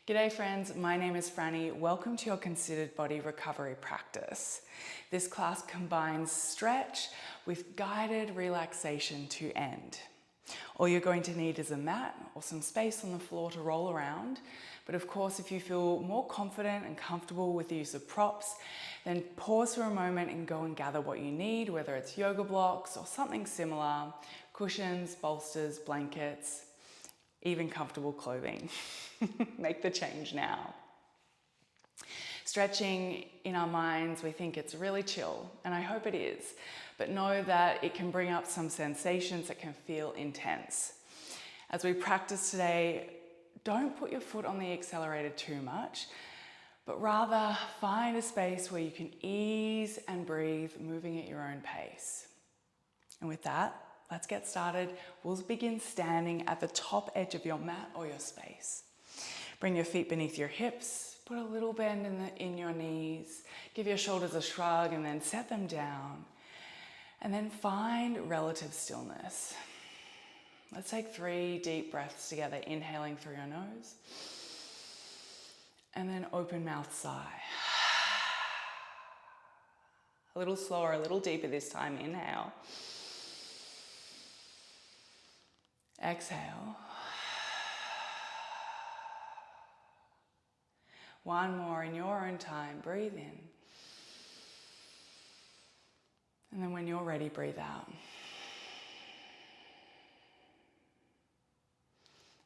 G'day friends, my name is Franny. Welcome to your Considered Body Recovery practice. This class combines stretch with guided relaxation to end. All you're going to need is a mat or some space on the floor to roll around. But of course, if you feel more confident and comfortable with the use of props, then pause for a moment and go and gather what you need, whether it's yoga blocks or something similar, cushions, bolsters, blankets, even comfortable clothing. Make the change now. Stretching, in our minds, we think it's really chill, and I hope it is, but know that it can bring up some sensations that can feel intense. As we practice today, don't put your foot on the accelerator too much, but rather find a space where you can ease and breathe, moving at your own pace. And with that, let's get started. We'll begin standing at the top edge of your mat or your space. Bring your feet beneath your hips, put a little bend in your knees, give your shoulders a shrug and then set them down. And then find relative stillness. Let's take 3 deep breaths together, inhaling through your nose. And then open mouth sigh. A little slower, a little deeper this time. Inhale. Exhale. One more in your own time. Breathe in. And then when you're ready, breathe out.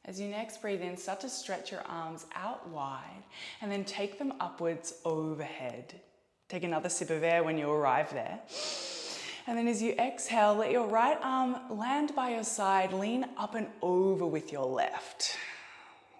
As you next breathe in, start to stretch your arms out wide and then take them upwards overhead. Take another sip of air when you arrive there. And then as you exhale, let your right arm land by your side, lean up and over with your left.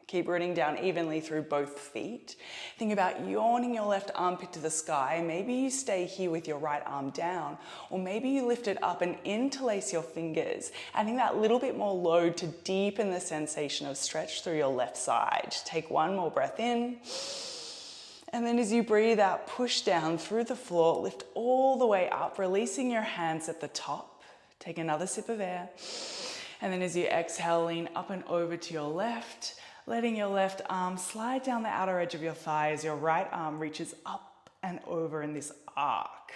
Keep rooting down evenly through both feet. Think about yawning your left armpit to the sky. Maybe you stay here with your right arm down, or maybe you lift it up and interlace your fingers, adding that little bit more load to deepen the sensation of stretch through your left side. Take one more breath in. And then as you breathe out, push down through the floor, lift all the way up, releasing your hands at the top. Take another sip of air. And then as you exhale, lean up and over to your left, letting your left arm slide down the outer edge of your thigh as your right arm reaches up and over in this arc.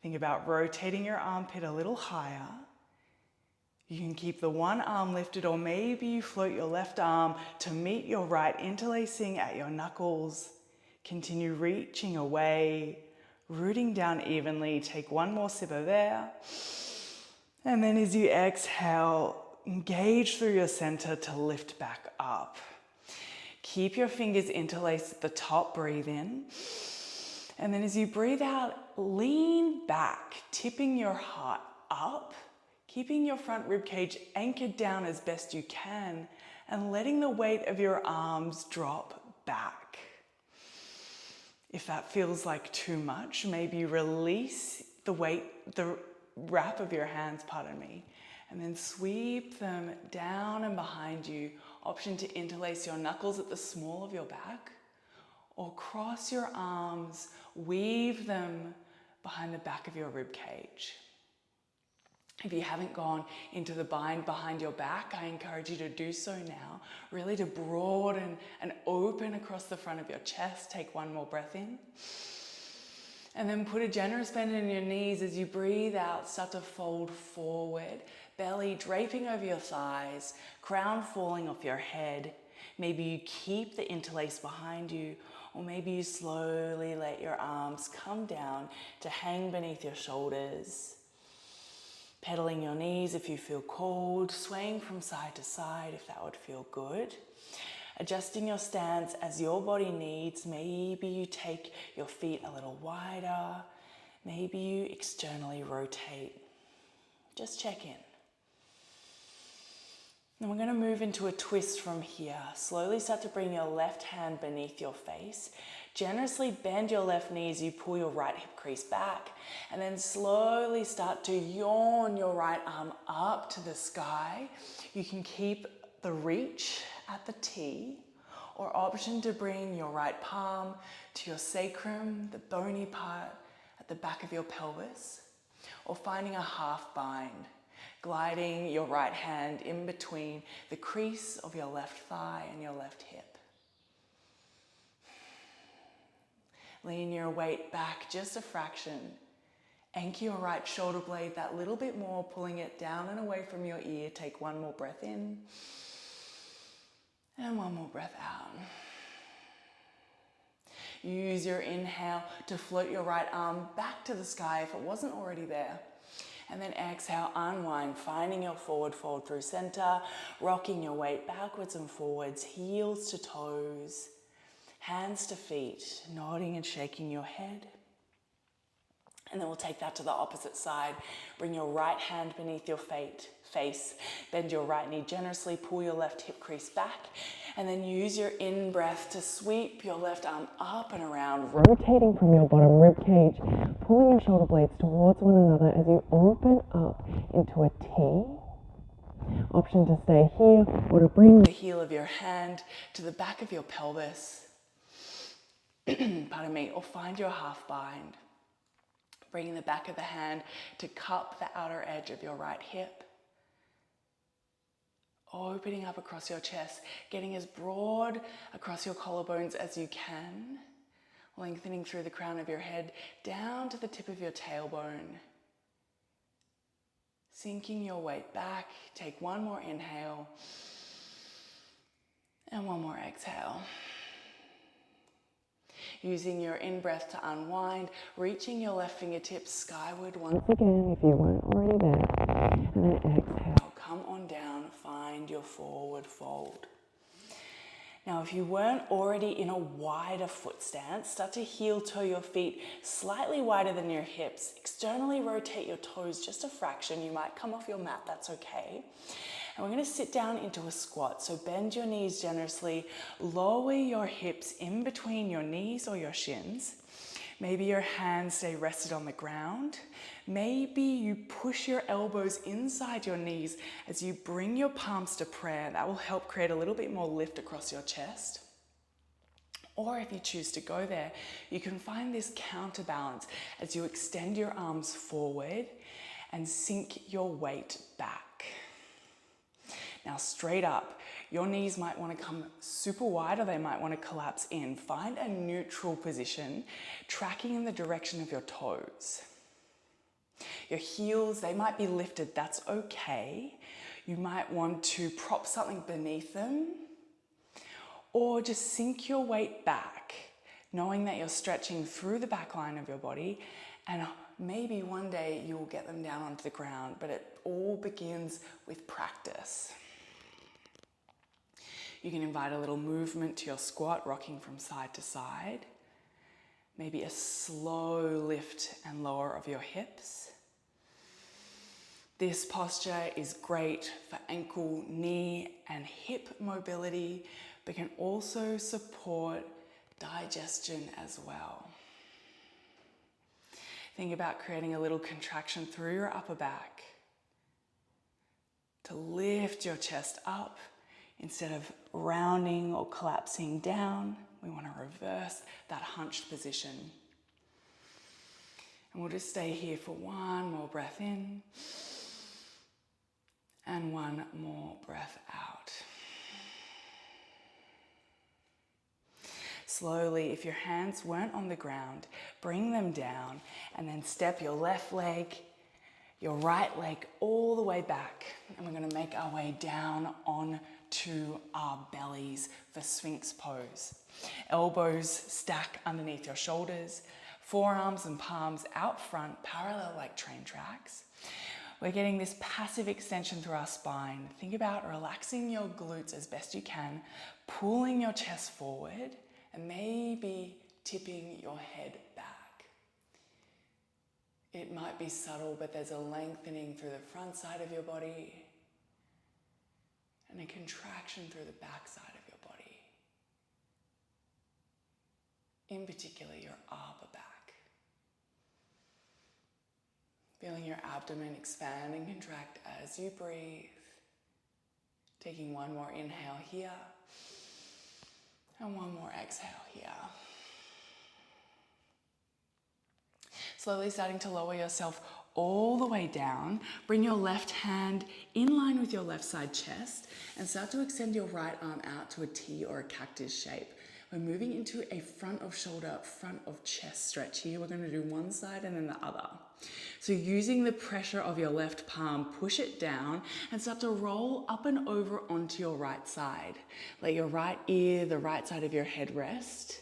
Think about rotating your armpit a little higher. You can keep the one arm lifted, or maybe you float your left arm to meet your right, interlacing at your knuckles. Continue reaching away, rooting down evenly. Take one more sip of air. And then as you exhale, engage through your center to lift back up. Keep your fingers interlaced at the top, breathe in. And then as you breathe out, lean back, tipping your heart up, keeping your front rib cage anchored down as best you can, and letting the weight of your arms drop back. If that feels like too much, maybe release the weight, the wrap of your hands, and then sweep them down and behind you. Option to interlace your knuckles at the small of your back, or cross your arms, weave them behind the back of your rib cage. If you haven't gone into the bind behind your back, I encourage you to do so now, really to broaden and open across the front of your chest. Take one more breath in. And then put a generous bend in your knees as you breathe out. Start to fold forward, belly draping over your thighs, crown falling off your head. Maybe you keep the interlace behind you, or maybe you slowly let your arms come down to hang beneath your shoulders. Pedaling your knees if you feel called, swaying from side to side if that would feel good. Adjusting your stance as your body needs. Maybe you take your feet a little wider. Maybe you externally rotate. Just check in. Then we're going to move into a twist from here. Slowly start to bring your left hand beneath your face. Generously bend your left knee as you pull your right hip crease back. And then slowly start to yawn your right arm up to the sky. You can keep the reach at the T, or option to bring your right palm to your sacrum, the bony part at the back of your pelvis, or finding a half bind, gliding your right hand in between the crease of your left thigh and your left hip. Lean your weight back just a fraction. Anchor your right shoulder blade that little bit more, pulling it down and away from your ear. Take one more breath in and one more breath out. Use your inhale to float your right arm back to the sky if it wasn't already there. And then exhale, unwind, finding your forward fold through center, rocking your weight backwards and forwards, heels to toes, hands to feet, nodding and shaking your head. And then we'll take that to the opposite side. Bring your right hand beneath your face, bend your right knee generously, pull your left hip crease back, and then use your in-breath to sweep your left arm up and around, rotating from your bottom rib cage, pulling your shoulder blades towards one another as you open up into a T. Option to stay here or to bring the heel of your hand to the back of your pelvis, pardon me, or find your half bind. Bringing the back of the hand to cup the outer edge of your right hip. Opening up across your chest, getting as broad across your collarbones as you can. Lengthening through the crown of your head down to the tip of your tailbone. Sinking your weight back. Take one more inhale and one more exhale. Using your in-breath to unwind, reaching your left fingertips skyward once again if you weren't already there. And then exhale, come on down, find your forward fold. Now, if you weren't already in a wider foot stance, start to heel toe your feet slightly wider than your hips. Externally rotate your toes just a fraction. You might come off your mat, that's okay. And we're going to sit down into a squat. So bend your knees generously, lower your hips in between your knees or your shins. Maybe your hands stay rested on the ground. Maybe you push your elbows inside your knees as you bring your palms to prayer. That will help create a little bit more lift across your chest. Or if you choose to go there, you can find this counterbalance as you extend your arms forward and sink your weight back. Now straight up, your knees might want to come super wide or they might want to collapse in. Find a neutral position, tracking in the direction of your toes. Your heels, they might be lifted, that's okay. You might want to prop something beneath them or just sink your weight back, knowing that you're stretching through the back line of your body, and maybe one day you will get them down onto the ground, but it all begins with practice. You can invite a little movement to your squat, rocking from side to side. Maybe a slow lift and lower of your hips. This posture is great for ankle, knee, and hip mobility, but can also support digestion as well. Think about creating a little contraction through your upper back to lift your chest up. Instead of rounding or collapsing down, we want to reverse that hunched position. And we'll just stay here for one more breath in and one more breath out. Slowly, if your hands weren't on the ground, bring them down and then step your left leg, your right leg all the way back. And we're going to make our way down on to our bellies for Sphinx pose. Elbows stack underneath your shoulders, forearms and palms out front, parallel like train tracks. We're getting this passive extension through our spine. Think about relaxing your glutes as best you can, pulling your chest forward, and maybe tipping your head back. It might be subtle, but there's a lengthening through the front side of your body and a contraction through the back side of your body. In particular, your upper back. Feeling your abdomen expand and contract as you breathe. Taking one more inhale here and one more exhale here. Slowly starting to lower yourself all the way down. Bring your left hand in line with your left side chest and start to extend your right arm out to a T or a cactus shape. We're moving into a front of shoulder, front of chest stretch here. We're going to do one side and then the other. So using the pressure of your left palm, push it down and start to roll up and over onto your right side. Let your right ear, the right side of your head rest.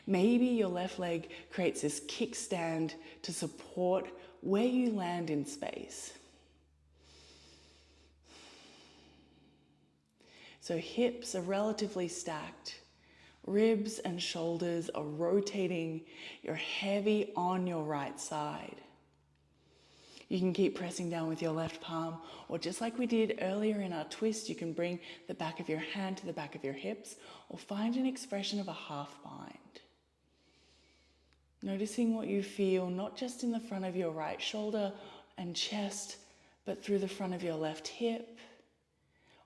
Maybe your left leg creates this kickstand to support where you land in space. So hips are relatively stacked. Ribs and shoulders are rotating. You're heavy on your right side. You can keep pressing down with your left palm, or just like we did earlier in our twist, you can bring the back of your hand to the back of your hips, or find an expression of a half bind. Noticing what you feel, not just in the front of your right shoulder and chest, but through the front of your left hip,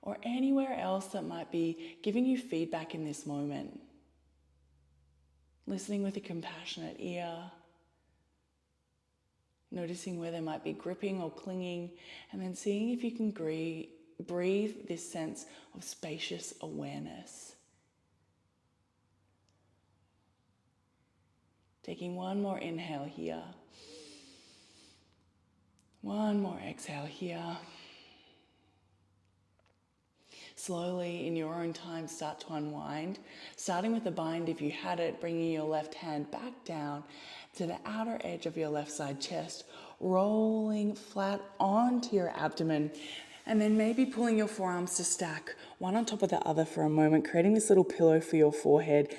or anywhere else that might be giving you feedback in this moment. Listening with a compassionate ear, noticing where there might be gripping or clinging, and then seeing if you can breathe this sense of spacious awareness. Taking one more inhale here. One more exhale here. Slowly, in your own time, start to unwind. Starting with the bind, if you had it, bringing your left hand back down to the outer edge of your left side chest, rolling flat onto your abdomen, and then maybe pulling your forearms to stack one on top of the other for a moment, creating this little pillow for your forehead.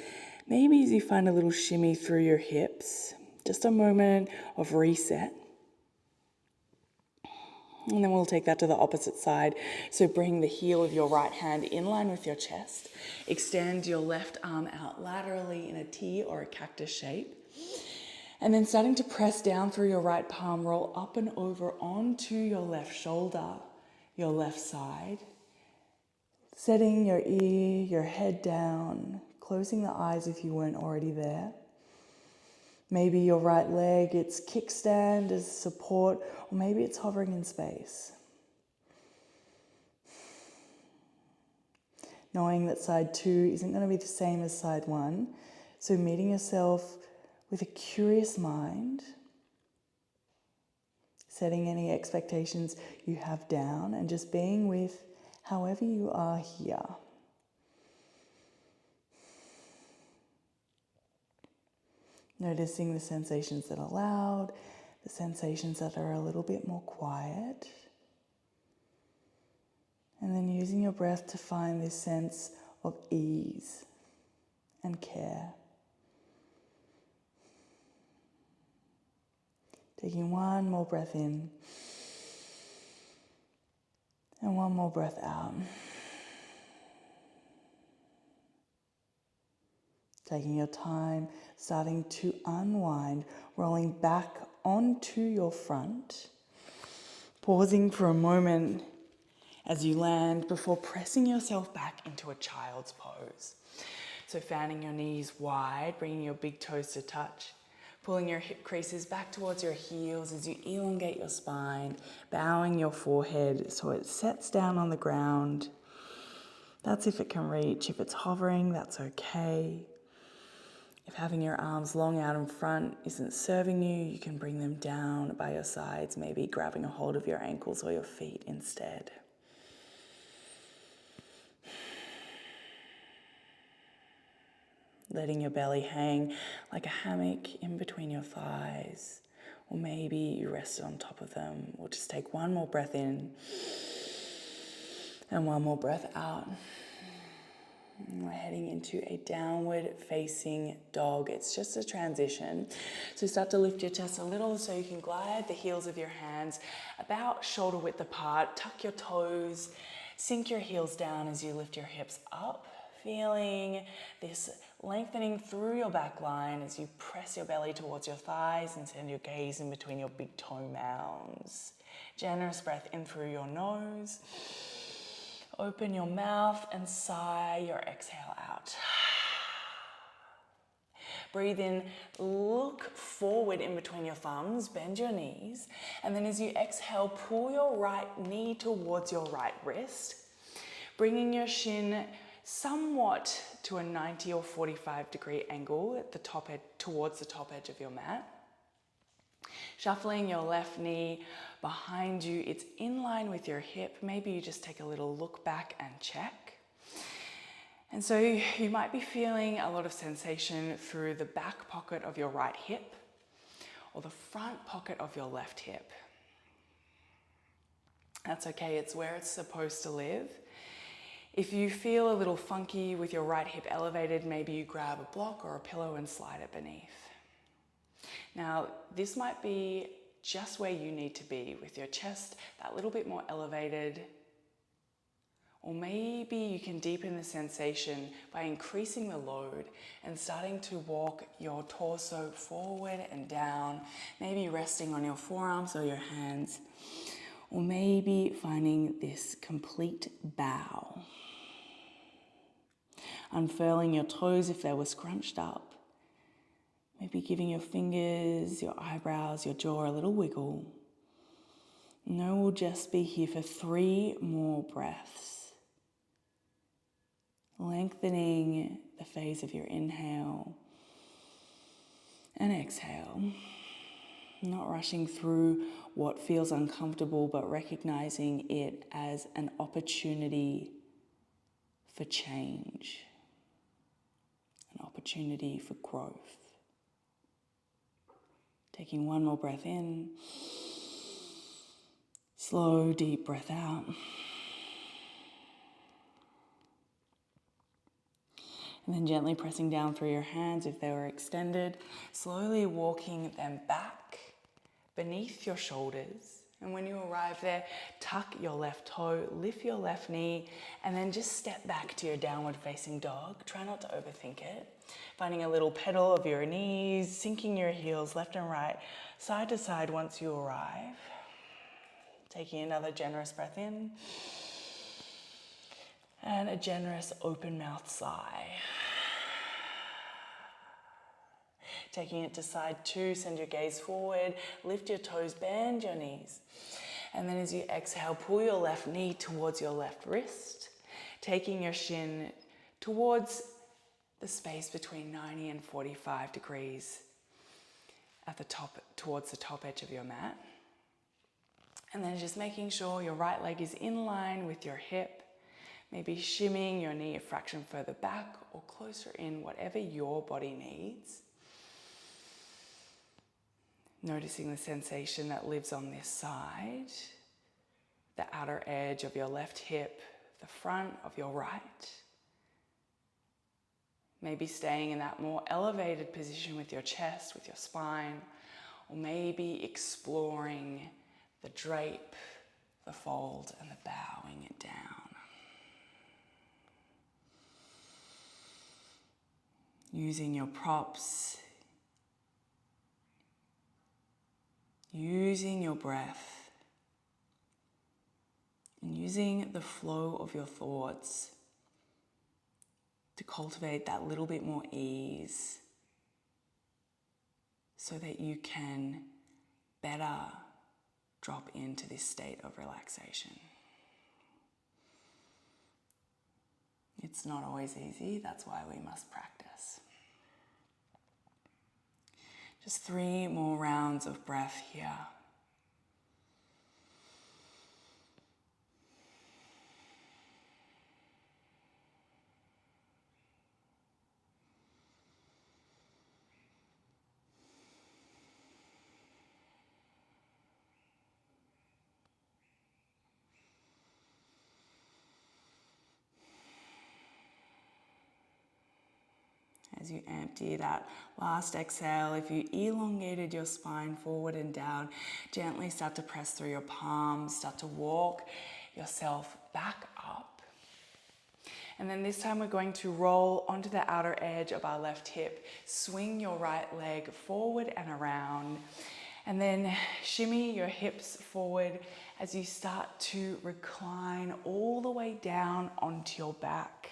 Maybe as you find a little shimmy through your hips, just a moment of reset. And then we'll take that to the opposite side. So bring the heel of your right hand in line with your chest. Extend your left arm out laterally in a T or a cactus shape. And then starting to press down through your right palm, roll up and over onto your left shoulder, your left side. Setting your ear, your head down, closing the eyes if you weren't already there. Maybe your right leg, it's kickstand as support, or maybe it's hovering in space. Knowing that side 2 isn't going to be the same as side 1. So meeting yourself with a curious mind, setting any expectations you have down, and just being with however you are here. Noticing the sensations that are loud, the sensations that are a little bit more quiet. And then using your breath to find this sense of ease and care. Taking one more breath in and one more breath out. Taking your time, starting to unwind, rolling back onto your front. Pausing for a moment as you land before pressing yourself back into a child's pose. So fanning your knees wide, bringing your big toes to touch. Pulling your hip creases back towards your heels as you elongate your spine, bowing your forehead so it sets down on the ground. That's if it can reach. If it's hovering, that's okay. If having your arms long out in front isn't serving you, you can bring them down by your sides, maybe grabbing a hold of your ankles or your feet instead. Letting your belly hang like a hammock in between your thighs, or maybe you rest on top of them. We'll just take one more breath in and one more breath out. And we're heading into a downward facing dog. It's just a transition. So start to lift your chest a little so you can glide the heels of your hands about shoulder width apart. Tuck your toes, sink your heels down as you lift your hips up. Feeling this lengthening through your back line as you press your belly towards your thighs and send your gaze in between your big toe mounds. Generous breath in through your nose. Open your mouth and sigh your exhale out. Breathe in, look forward in between your thumbs, bend your knees, and then as you exhale, pull your right knee towards your right wrist, bringing your shin somewhat to a 90 or 45 degree angle at the top edge, towards the top edge of your mat. Shuffling your left knee behind you, it's in line with your hip. Maybe you just take a little look back and check. And so you might be feeling a lot of sensation through the back pocket of your right hip or the front pocket of your left hip. That's okay, it's where it's supposed to live. If you feel a little funky with your right hip elevated, maybe you grab a block or a pillow and slide it beneath. Now, this might be just where you need to be, with your chest that little bit more elevated. Or maybe you can deepen the sensation by increasing the load and starting to walk your torso forward and down, maybe resting on your forearms or your hands, or maybe finding this complete bow. Unfurling your toes if they were scrunched up, maybe giving your fingers, your eyebrows, your jaw a little wiggle. And then we'll just be here for 3 more breaths. Lengthening the phase of your inhale and exhale. Not rushing through what feels uncomfortable, but recognizing it as an opportunity for change, an opportunity for growth. Taking 1 more breath in, slow, deep breath out. And then gently pressing down through your hands if they were extended, slowly walking them back beneath your shoulders. And when you arrive there, tuck your left toe, lift your left knee, and then just step back to your downward facing dog. Try not to overthink it. Finding a little pedal of your knees, sinking your heels left and right, side to side once you arrive. Taking another generous breath in. And a generous open mouth sigh. Taking it to side 2, send your gaze forward, lift your toes, bend your knees. And then as you exhale, pull your left knee towards your left wrist, taking your shin towards the space between 90 and 45 degrees at the top, towards the top edge of your mat. And then just making sure your right leg is in line with your hip, maybe shimmying your knee a fraction further back or closer in, whatever your body needs. Noticing the sensation that lives on this side, the outer edge of your left hip, the front of your right. Maybe staying in that more elevated position with your chest, with your spine, or maybe exploring the drape, the fold, and the bowing it down. Using your props, using your breath, and using the flow of your thoughts to cultivate that little bit more ease so that you can better drop into this state of relaxation. It's not always easy, that's why we must practice. Just 3 more rounds of breath here. As you empty that last exhale, if you elongated your spine forward and down, gently start to press through your palms, start to walk yourself back up. And then this time we're going to roll onto the outer edge of our left hip, swing your right leg forward and around, and then shimmy your hips forward as you start to recline all the way down onto your back.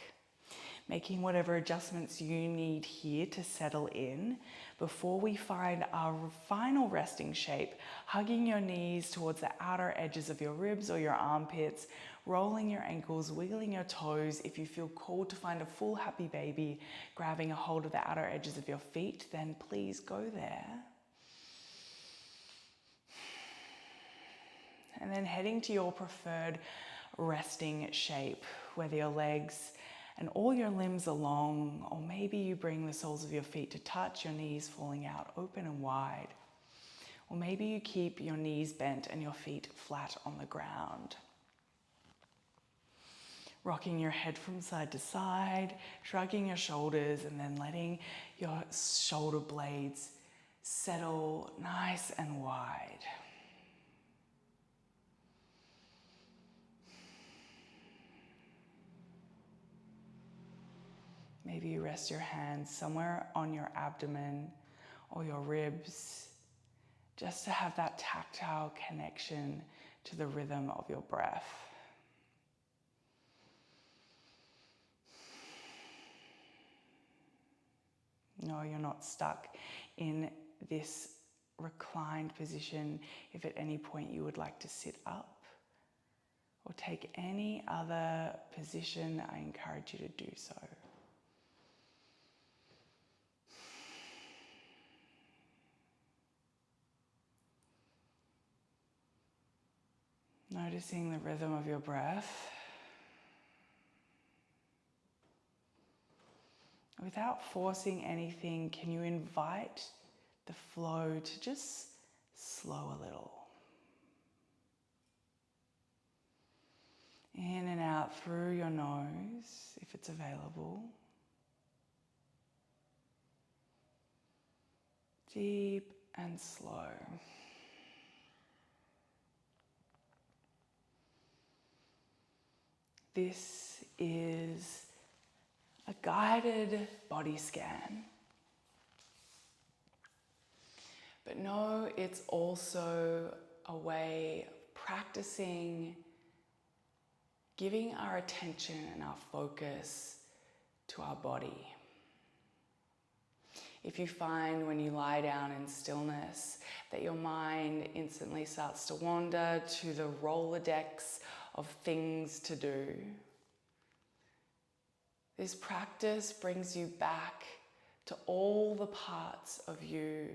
Making whatever adjustments you need here to settle in before we find our final resting shape, hugging your knees towards the outer edges of your ribs or your armpits, rolling your ankles, wiggling your toes. If you feel called to find a full happy baby, grabbing a hold of the outer edges of your feet, then please go there. And then heading to your preferred resting shape, whether your legs and all your limbs are long, or maybe you bring the soles of your feet to touch, your knees falling out open and wide. Or maybe you keep your knees bent and your feet flat on the ground. Rocking your head from side to side, shrugging your shoulders, and then letting your shoulder blades settle nice and wide. Maybe you rest your hands somewhere on your abdomen or your ribs, just to have that tactile connection to the rhythm of your breath. No, you're not stuck in this reclined position. If at any point you would like to sit up or take any other position, I encourage you to do so. Noticing the rhythm of your breath. Without forcing anything, can you invite the flow to just slow a little? In and out through your nose, if it's available. Deep and slow. This is a guided body scan. But know it's also a way of practicing giving our attention and our focus to our body. If you find when you lie down in stillness that your mind instantly starts to wander to the Rolodex of things to do, this practice brings you back to all the parts of you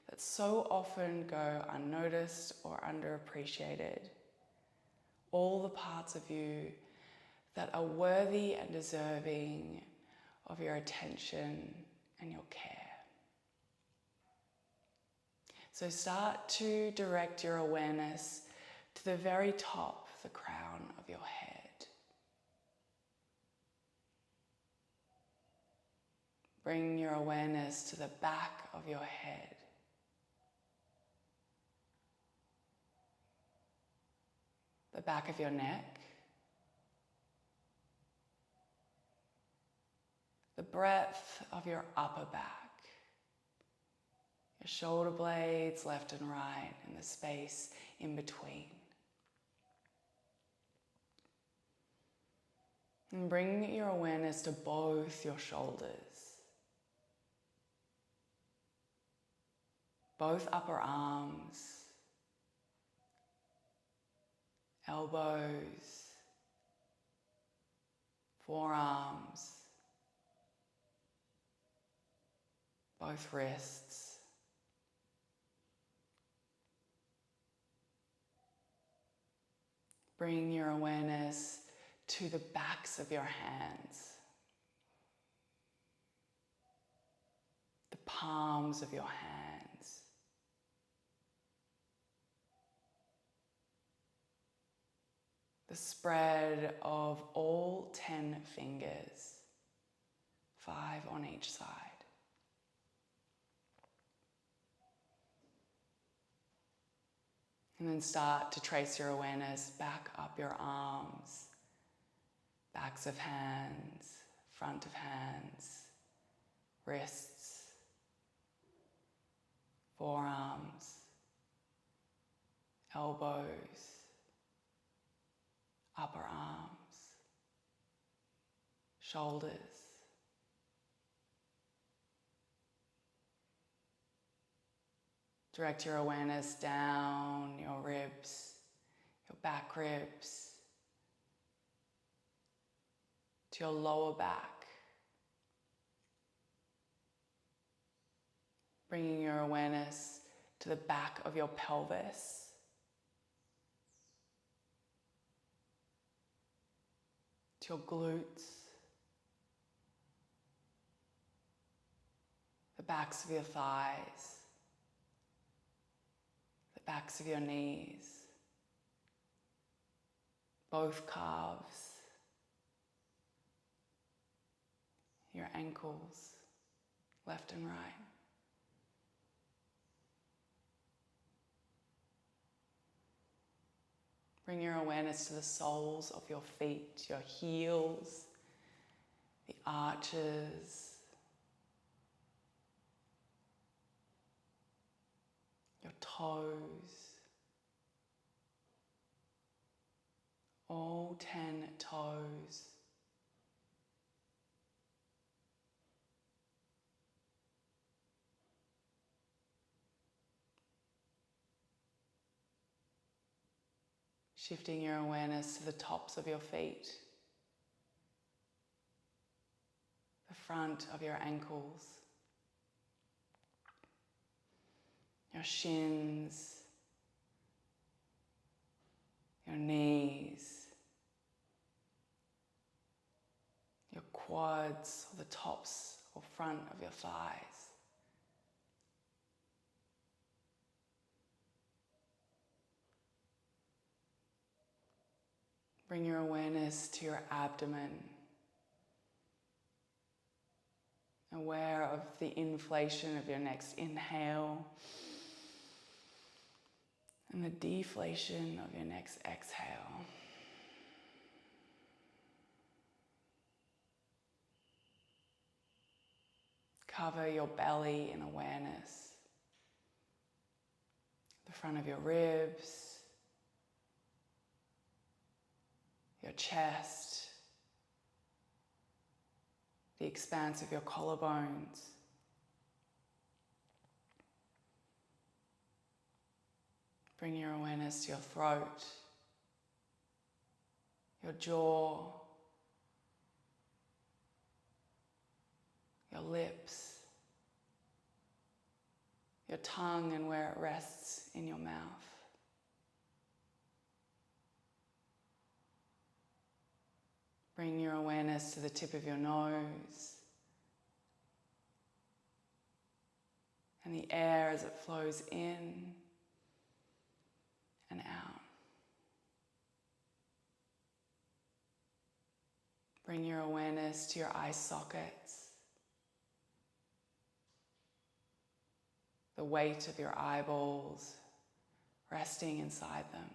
that so often go unnoticed or underappreciated. All the parts of you that are worthy and deserving of your attention and your care. So start to direct your awareness to the very top, the crown of your head. Bring your awareness to the back of your head. The back of your neck. The breadth of your upper back. Your shoulder blades left and right and the space in between. And bring your awareness to both your shoulders. Both upper arms. Elbows. Forearms. Both wrists. Bring your awareness to the backs of your hands, the palms of your hands, the spread of all 10 fingers, 5 on each side. And then start to trace your awareness back up your arms, backs of hands, front of hands, wrists, forearms, elbows, upper arms, shoulders. Direct your awareness down your ribs, your back ribs, to your lower back. Bringing your awareness to the back of your pelvis. To your glutes. The backs of your thighs. The backs of your knees. Both calves. Your ankles, left and right. Bring your awareness to the soles of your feet, your heels, the arches, your toes, all 10 toes. Shifting your awareness to the tops of your feet, the front of your ankles, your shins, your knees, your quads, or the tops or front of your thighs. Bring your awareness to your abdomen, aware of the inflation of your next inhale and the deflation of your next exhale. Cover your belly in awareness, the front of your ribs, your chest, the expanse of your collarbones. Bring your awareness to your throat, your jaw, your lips, your tongue and where it rests in your mouth. Bring your awareness to the tip of your nose and the air as it flows in and out. Bring your awareness to your eye sockets, the weight of your eyeballs resting inside them.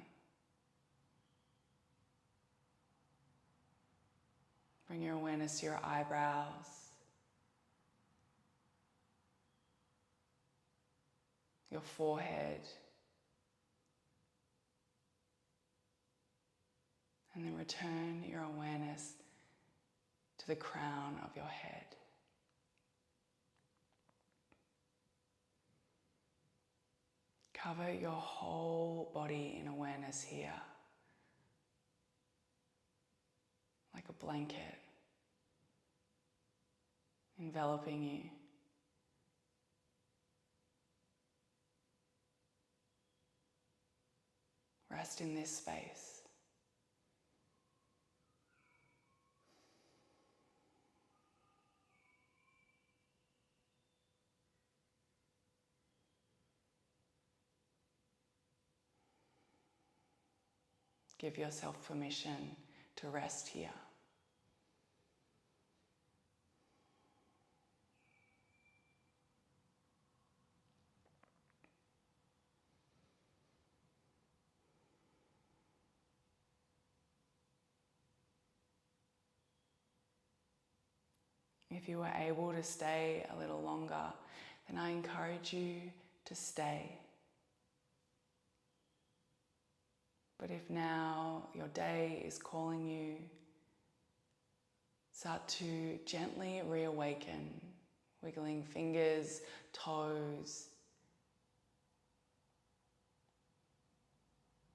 Bring your awareness to your eyebrows, your forehead, and then return your awareness to the crown of your head. Cover your whole body in awareness here, like a blanket, enveloping you. Rest in this space. Give yourself permission to rest here. If you were able to stay a little longer, then I encourage you to stay. But if now your day is calling you, start to gently reawaken, wiggling fingers, toes,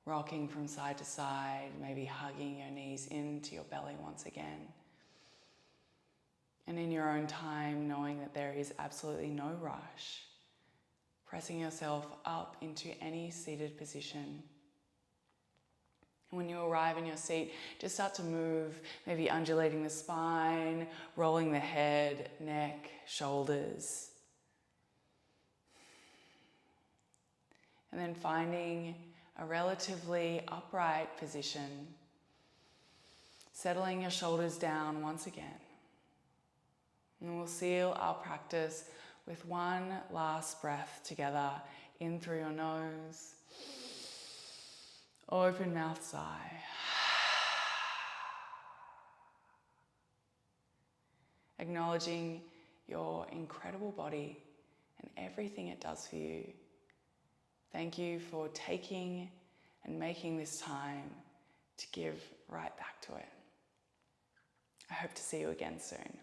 rocking from side to side, maybe hugging your knees into your belly once again. And in your own time, knowing that there is absolutely no rush, pressing yourself up into any seated position. When you arrive in your seat, just start to move, maybe undulating the spine, rolling the head, neck, shoulders. And then finding a relatively upright position, settling your shoulders down once again. And we'll seal our practice with one last breath together, in through your nose, open mouth sigh. Acknowledging your incredible body and everything it does for you. Thank you for taking and making this time to give right back to it. I hope to see you again soon.